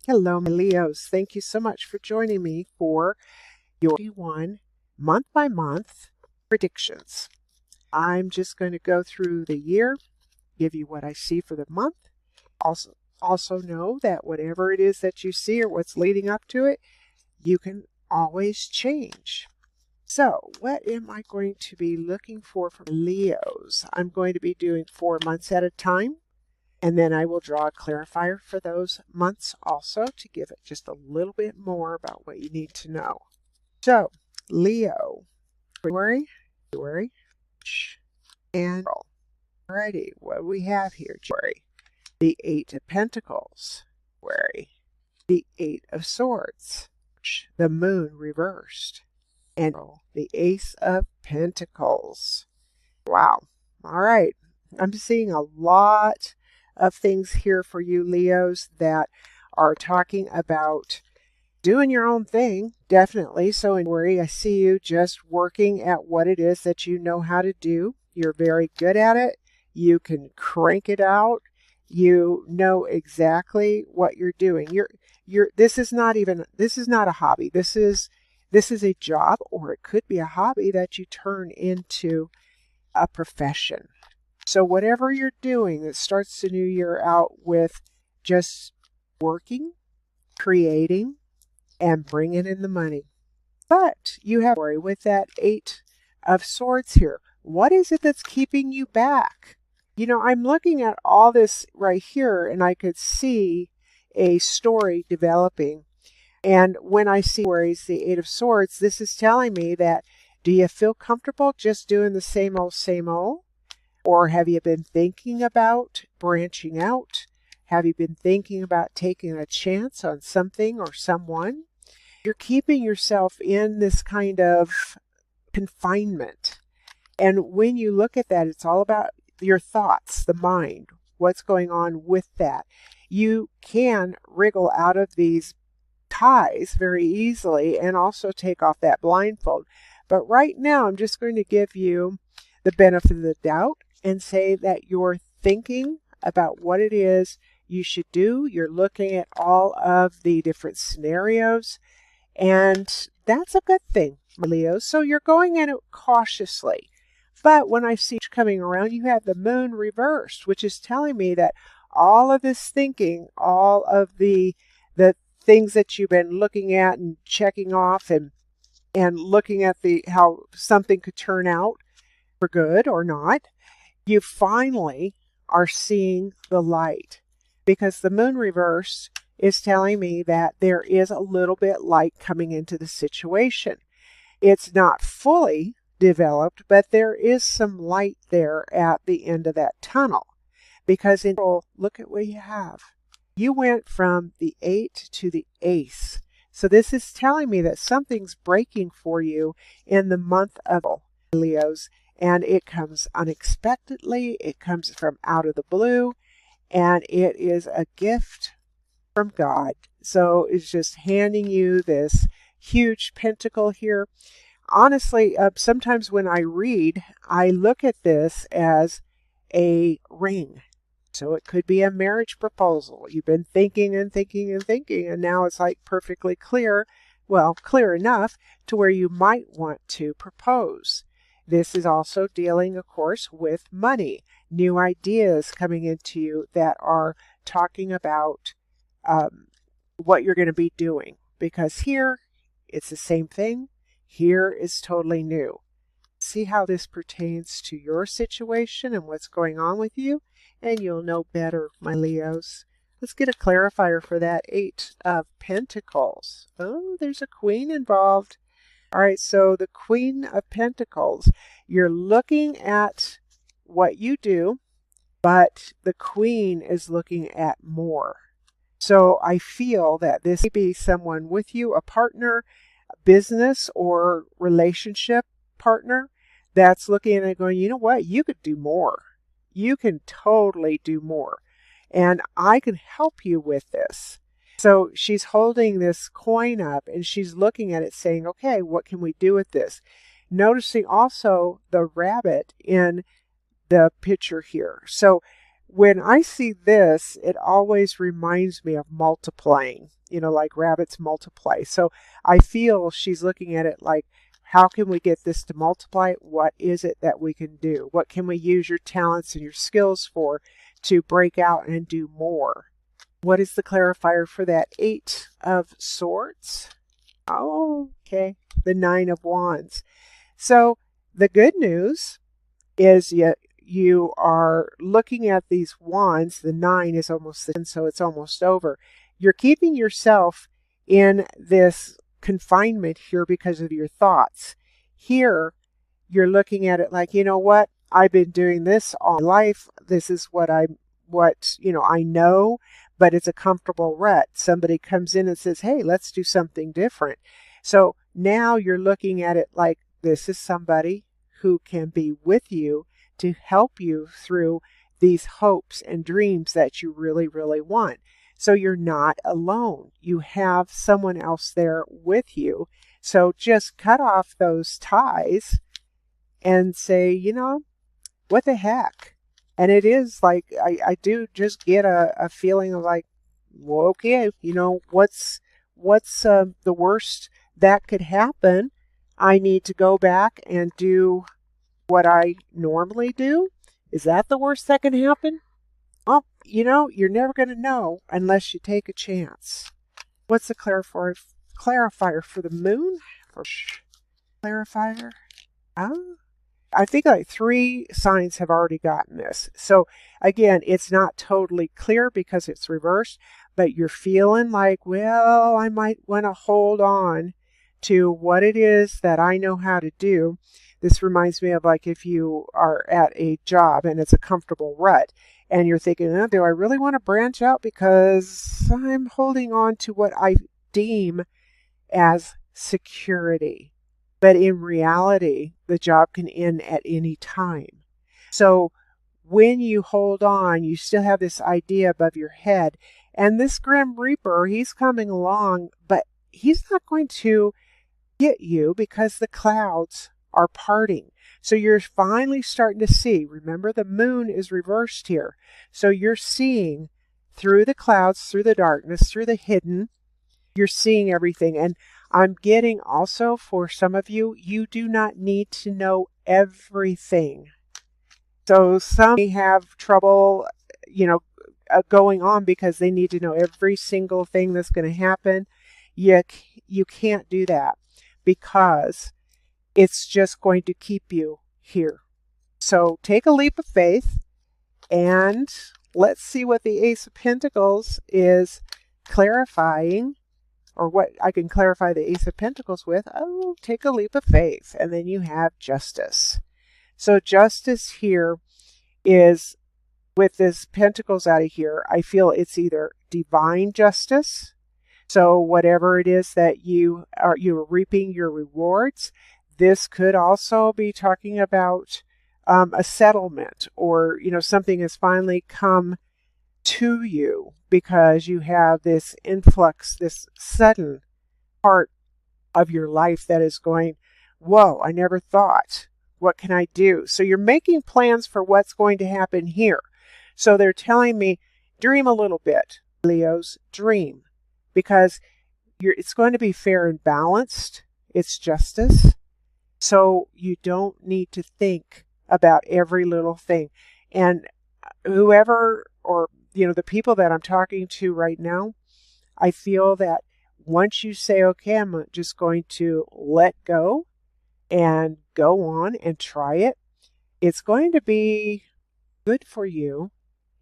Hello, my Leos. Thank you so much for joining me for your 21 month by month predictions. I'm just going to go through the year, give you what I see for the month. Also know that whatever it is that you see or what's leading up to it, you can always change. So, what am I going to be looking for from Leos? I'm going to be doing 4 months at a time. And then I will draw a clarifier for those months also to give it just a little bit more about what you need to know. So, Leo, February, and April. Alrighty, what do we have here? January, the 8 of Pentacles. February, the 8 of Swords. The Moon reversed. And the Ace of Pentacles. Wow. All right. I'm seeing a lot of things here for you Leos that are talking about doing your own thing, definitely. So in worry, I see you just working at what it is that you know how to do. You're very good at it. You can crank it out. You know exactly what you're doing. This is not a hobby. This is a job, or it could be a hobby that you turn into a profession. So whatever you're doing that starts the new year out with just working, creating, and bringing in the money. But you have to worry with that 8 of Swords here. What is it that's keeping you back? You know, I'm looking at all this right here, and I could see a story developing. And when I see worries, the 8 of Swords, this is telling me that, do you feel comfortable just doing the same old, same old? Or have you been thinking about branching out? Have you been thinking about taking a chance on something or someone? You're keeping yourself in this kind of confinement. And when you look at that, it's all about your thoughts, the mind, what's going on with that. You can wriggle out of these ties very easily and also take off that blindfold. But right now, I'm just going to give you the benefit of the doubt and say that you're thinking about what it is you should do. You're looking at all of the different scenarios, and that's a good thing, Leo. So you're going in it cautiously. But when I see you coming around, you have the Moon reversed, which is telling me that all of this thinking, all of the things that you've been looking at and checking off and looking at how something could turn out for good or not, you finally are seeing the light, because the Moon reverse is telling me that there is a little bit light coming into the situation. It's not fully developed, but there is some light there at the end of that tunnel, because look at what you have. You went from the 8 to the Ace. So this is telling me that something's breaking for you in the month of Leos. And it comes unexpectedly, it comes from out of the blue, and it is a gift from God. So it's just handing you this huge pentacle here. Honestly, sometimes when I read, I look at this as a ring. So it could be a marriage proposal. You've been thinking and thinking and thinking, and now it's like perfectly clear, well, clear enough to where you might want to propose. This is also dealing, of course, with money, new ideas coming into you that are talking about what you're going to be doing. Because here, it's the same thing. Here is totally new. See how this pertains to your situation and what's going on with you, and you'll know better, my Leos. Let's get a clarifier for that 8 of Pentacles. Oh, there's a Queen involved. All right, so the Queen of Pentacles, you're looking at what you do, but the Queen is looking at more. So I feel that this may be someone with you, a partner, a business or relationship partner that's looking at it going, you know what, you could do more. You can totally do more. And I can help you with this. So she's holding this coin up and she's looking at it saying, okay, what can we do with this? Noticing also the rabbit in the picture here. So when I see this, it always reminds me of multiplying, like rabbits multiply. So I feel she's looking at it like, how can we get this to multiply? What is it that we can do? What can we use your talents and your skills for to break out and do more? What is the clarifier for that 8 of Swords? Oh, okay. The 9 of Wands. So the good news is you are looking at these wands. The 9 is almost the 10, so it's almost over. You're keeping yourself in this confinement here because of your thoughts. Here, you're looking at it like, you know what? I've been doing this all my life. This is what I know, but it's a comfortable rut. Somebody comes in and says, hey, let's do something different. So now you're looking at it like this is somebody who can be with you to help you through these hopes and dreams that you really, really want. So you're not alone. You have someone else there with you. So just cut off those ties and say, what the heck? And it is like, I do just get a feeling of like, well, okay, what's the worst that could happen? I need to go back and do what I normally do. Is that the worst that can happen? Well, you're never going to know unless you take a chance. What's the clarifier for the moon? Clarifier? I think like 3 signs have already gotten this. So again, it's not totally clear because it's reversed, but you're feeling like, well, I might want to hold on to what it is that I know how to do. This reminds me of like if you are at a job and it's a comfortable rut and you're thinking, oh, do I really want to branch out because I'm holding on to what I deem as security. But in reality, the job can end at any time. So when you hold on, you still have this idea above your head. And this Grim Reaper, he's coming along, but he's not going to get you because the clouds are parting. So you're finally starting to see. Remember, the moon is reversed here. So you're seeing through the clouds, through the darkness, through the hidden. You're seeing everything. And I'm getting also for some of you, you do not need to know everything. So some may have trouble, going on because they need to know every single thing that's going to happen. You can't do that because it's just going to keep you here. So take a leap of faith and let's see what the Ace of Pentacles is clarifying, or what I can clarify the Ace of Pentacles with. Oh, take a leap of faith. And then you have Justice. So Justice here is, with this Pentacles out of here, I feel it's either divine justice. So whatever it is that you're reaping your rewards. This could also be talking about a settlement, or something has finally come to you because you have this influx, this sudden part of your life that is going, whoa, I never thought. What can I do? So you're making plans for what's going to happen here. So they're telling me, dream a little bit, Leos, dream, because it's going to be fair and balanced. It's justice. So you don't need to think about every little thing. And whoever, or the people that I'm talking to right now, I feel that once you say, okay, I'm just going to let go and go on and try it, it's going to be good for you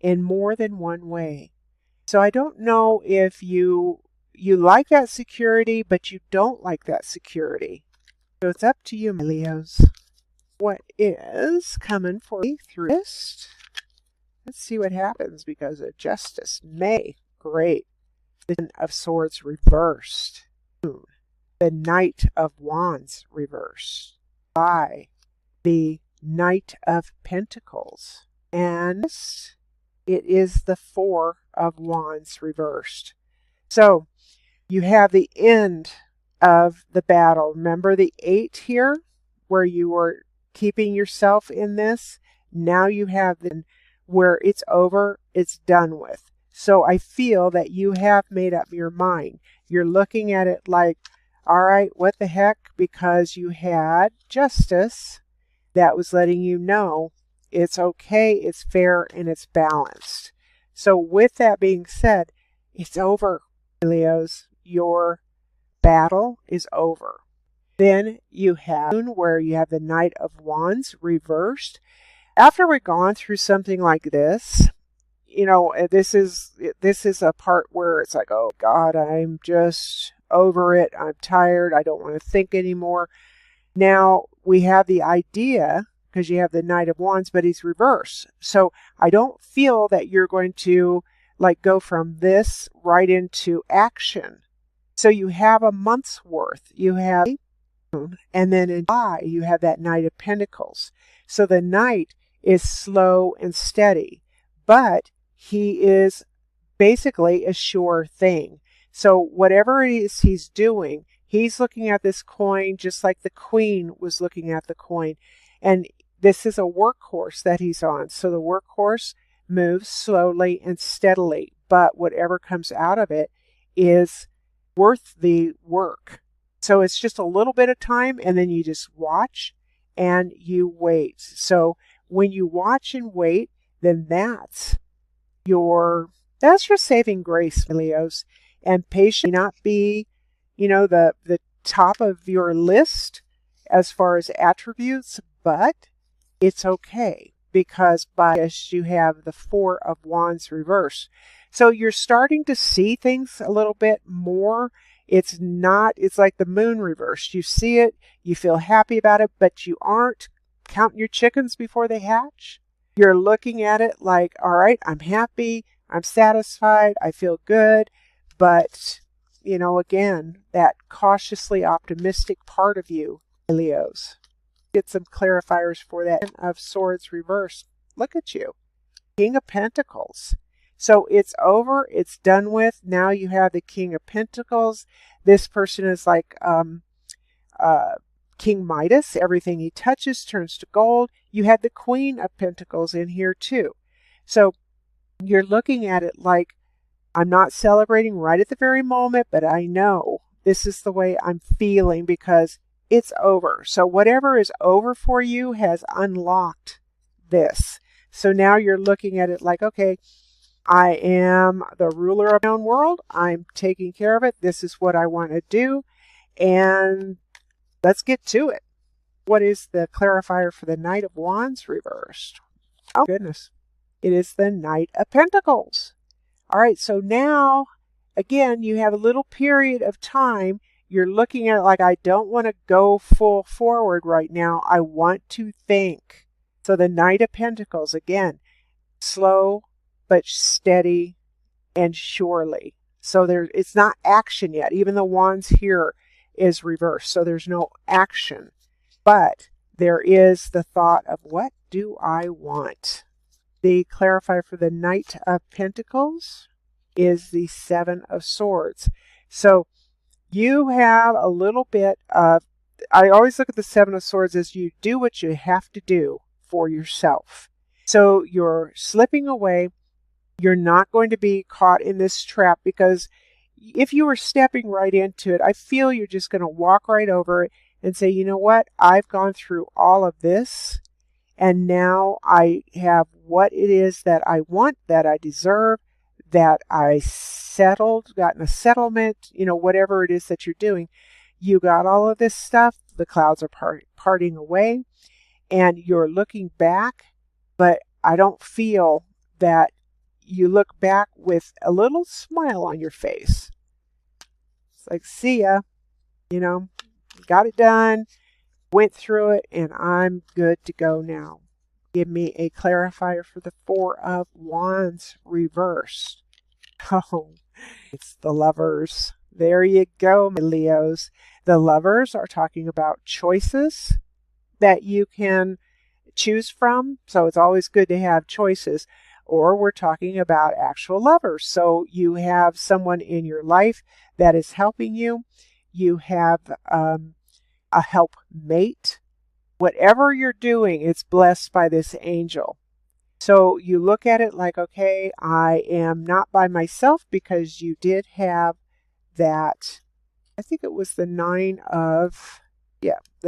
in more than one way. So I don't know if you like that security, but you don't like that security. So it's up to you, my Leos. What is coming for me through this? Let's see what happens because of Justice. May. Great. The Ten of Swords reversed. The Knight of Wands reversed. By the Knight of Pentacles. And it is the Four of Wands reversed. So you have the end of the battle. Remember the 8 here where you were keeping yourself in this? Now you have the where it's over, it's done with. So I feel that you have made up your mind. You're looking at it like, all right, what the heck? Because you had justice that was letting you know it's okay, it's fair, and it's balanced. So with that being said, it's over, Leos. Your battle is over. Then you have where you have the Knight of Wands reversed. After we've gone through something like this, this is a part where it's like, oh God, I'm just over it. I'm tired. I don't want to think anymore. Now we have the idea, because you have the Knight of Wands, but he's reversed. So I don't feel that you're going to like go from this right into action. So you have a month's worth. You have, and then in July, you have that Knight of Pentacles. So the Knight is slow and steady, but he is basically a sure thing. So whatever it is he's doing, he's looking at this coin just like the Queen was looking at the coin. And this is a workhorse that he's on. So the workhorse moves slowly and steadily, but whatever comes out of it is worth the work. So it's just a little bit of time, and then you just watch and you wait. So when you watch and wait, then that's your saving grace, Leos. And patience may not be, the top of your list as far as attributes, but it's okay, because by this you have the Four of Wands reversed. So you're starting to see things a little bit more. It's like the Moon reversed. You see it, you feel happy about it, but you aren't counting your chickens before they hatch. You're looking at it like, all right, I'm happy, I'm satisfied, I feel good. But, again, that cautiously optimistic part of you, Leos. Get some clarifiers for that. Ten of Swords reversed. Look at you. King of Pentacles. So it's over. It's done with. Now you have the King of Pentacles. This person is like King Midas. Everything he touches turns to gold. You had the Queen of Pentacles in here too. So you're looking at it like, I'm not celebrating right at the very moment, but I know this is the way I'm feeling because it's over. So whatever is over for you has unlocked this. So now you're looking at it like, okay, I am the ruler of my own world. I'm taking care of it. This is what I want to do. And let's get to it. What is the clarifier for the Knight of Wands reversed? Oh, goodness. It is the Knight of Pentacles. All right, so now, again, you have a little period of time. You're looking at it like, I don't want to go full forward right now. I want to think. So the Knight of Pentacles, again, slow but steady and surely. So it's not action yet. Even the Wands here is reversed, so there's no action. But there is the thought of, what do I want? The clarifier for the Knight of Pentacles is the Seven of Swords. So you have a little bit of, I always look at the Seven of Swords as you do what you have to do for yourself. So you're slipping away. You're not going to be caught in this trap, because if you were stepping right into it, I feel you're just going to walk right over it and say, you know what? I've gone through all of this. And now I have what it is that I want, that I deserve, that I gotten a settlement, whatever it is that you're doing. You got all of this stuff. The clouds are parting away, and you're looking back, but I don't feel that you look back with a little smile on your face. It's like, see ya, got it done. Went through it, and I'm good to go now. Give me a clarifier for the Four of Wands reversed. Oh, it's the Lovers. There you go, my Leos. The Lovers are talking about choices that you can choose from. So it's always good to have choices. Or we're talking about actual lovers. So you have someone in your life that is helping you. You have a help mate. Whatever you're doing, it's blessed by this angel. So you look at it like, okay, I am not by myself, because you did have that, I think it was the the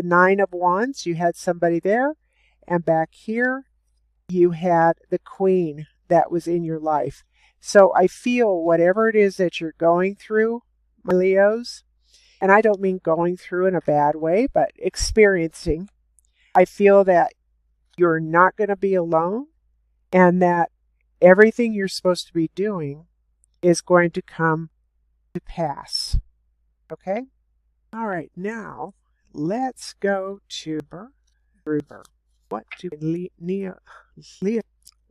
9 of Wands. You had somebody there. And back here, you had the Queen that was in your life. So I feel whatever it is that you're going through, my Leos, and I don't mean going through in a bad way, but experiencing, I feel that you're not going to be alone, and that everything you're supposed to be doing is going to come to pass. Okay? All right, now let's go to River. What do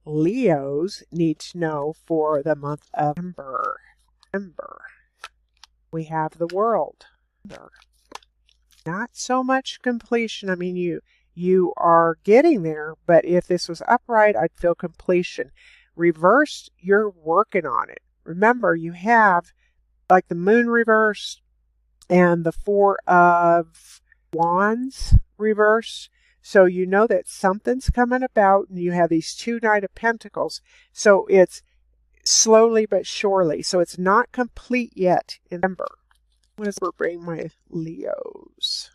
Leos need to know for the month of September? We have the World. Not so much completion. I mean, you are getting there, but if this was upright, I'd feel completion. Reversed, you're working on it. Remember, you have like the Moon reversed and the 4 of Wands reversed. So you know that something's coming about, and you have these 2 Knight of Pentacles. So it's slowly but surely. So it's not complete yet in September. What does it bring my Leos?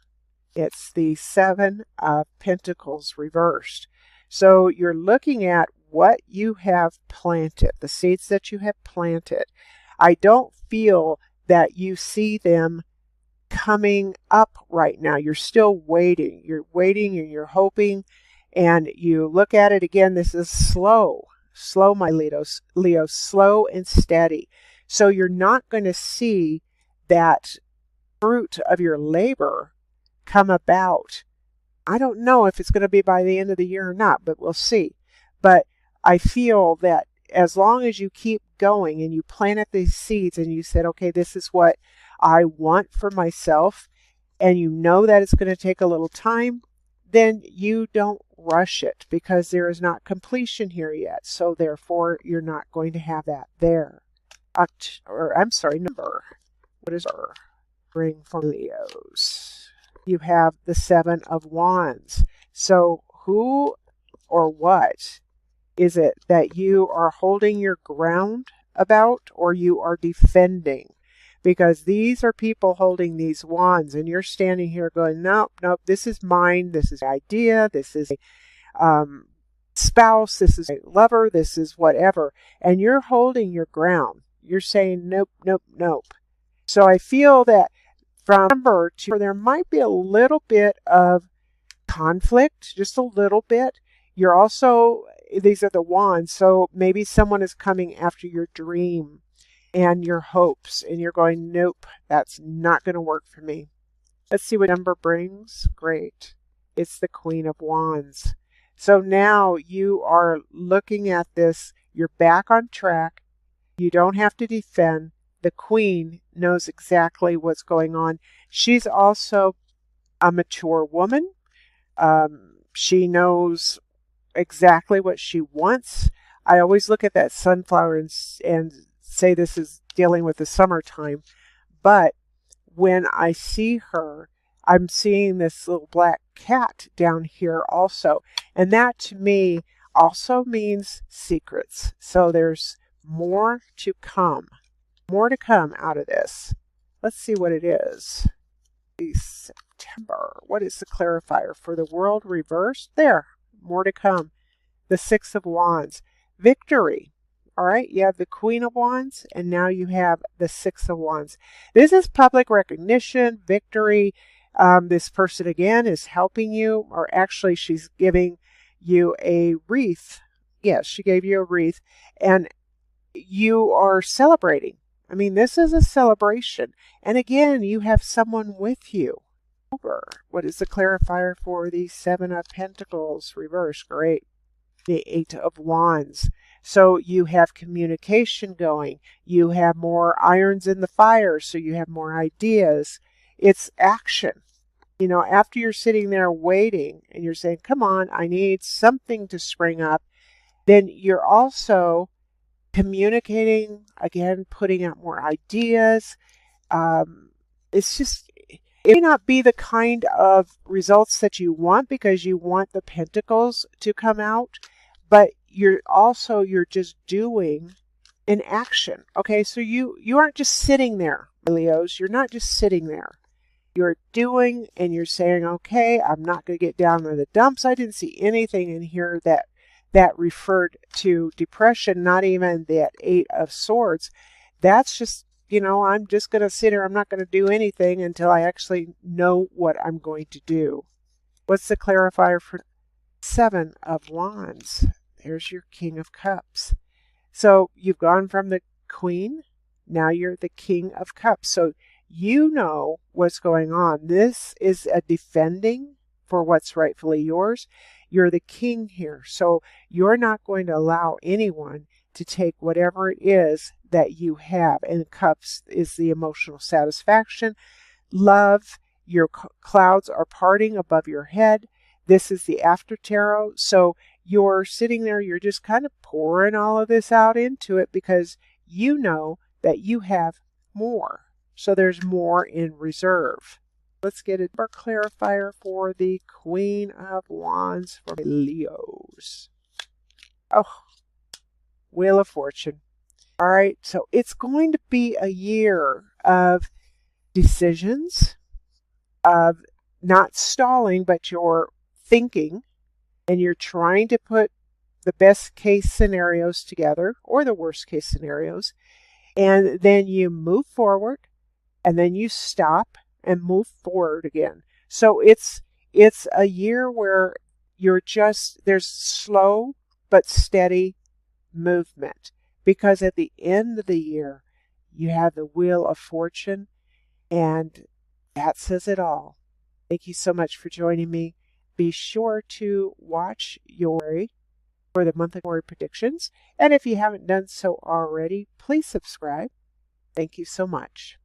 It's the 7 of Pentacles reversed. So you're looking at what you have planted, the seeds that you have planted. I don't feel that you see them coming up right now. You're still waiting. You're waiting and you're hoping, and you look at it again. This is slow, my Leos, slow and steady. So you're not going to see that fruit of your labor come about. I don't know if it's going to be by the end of the year or not, but we'll see. But I feel that as long as you keep going and you planted these seeds and you said, okay, this is what I want for myself, and you know that it's going to take a little time, then you don't rush it, because there is not completion here yet. So therefore, you're not going to have that there. Number. What is our ring for Leos? You have the 7 of Wands. So who or what is it that you are holding your ground about, or you are defending? Because these are people holding these wands, and you're standing here going, nope, this is mine, this is the idea, this is a spouse, this is a lover, this is whatever, and you're holding your ground. You're saying nope. So I feel that from September to there might be a little bit of conflict, just a little bit. You're also, these are the wands, so maybe someone is coming after your dream and your hopes, and you're going, nope, that's not going to work for me. Let's see what number brings. Great. It's the Queen of Wands. So now you are looking at this. You're back on track. You don't have to defend. The Queen knows exactly what's going on. She's also a mature woman. She knows exactly what she wants. I always look at that sunflower and say this is dealing with the summertime, but when I see her, I'm seeing this little black cat down here also, and that to me also means secrets. So there's more to come out of this. Let's see what it is. September. What is the clarifier for the World reversed? There, more to come. The 6 of Wands. Victory. All right, you have the Queen of Wands, and now you have the 6 of Wands. This is public recognition, victory. This person, again, is helping you, or actually she's giving you a wreath. Yes, she gave you a wreath, and you are celebrating. I mean, this is a celebration. And again, you have someone with you. What is the clarifier for the 7 of Pentacles reverse? Great. The 8 of Wands. So you have communication going. You have more irons in the fire, so you have more ideas. It's action. You know, after you're sitting there waiting and you're saying, come on, I need something to spring up, then you're also communicating, again, putting out more ideas. It's just, it may not be the kind of results that you want because you want the pentacles to come out, but you're just doing an action. Okay, so you aren't just sitting there, Leos. You're not just sitting there. You're doing, and you're saying, okay, I'm not going to get down in the dumps. I didn't see anything in here that referred to depression, not even that 8 of Swords. That's just, I'm just going to sit here. I'm not going to do anything until I actually know what I'm going to do. What's the clarifier for 7 of Wands? There's your King of Cups. So you've gone from the Queen, now you're the King of Cups. So you know what's going on. This is a defending for what's rightfully yours. You're the king here. So you're not going to allow anyone to take whatever it is that you have. And Cups is the emotional satisfaction. Love, your clouds are parting above your head. This is the after tarot. So you're sitting there, you're just kind of pouring all of this out into it because you know that you have more. So there's more in reserve. Let's get a clarifier for the Queen of Wands for Leos. Oh, Wheel of Fortune. All right, so it's going to be a year of decisions, of not stalling, but you're thinking and you're trying to put the best case scenarios together or the worst case scenarios. And then you move forward and then you stop and move forward again. So it's a year where there's slow but steady movement, because at the end of the year you have the Wheel of Fortune, and that says it all. Thank you so much for joining me. Be sure to watch for the monthly predictions, and if you haven't done so already, please subscribe. Thank you so much.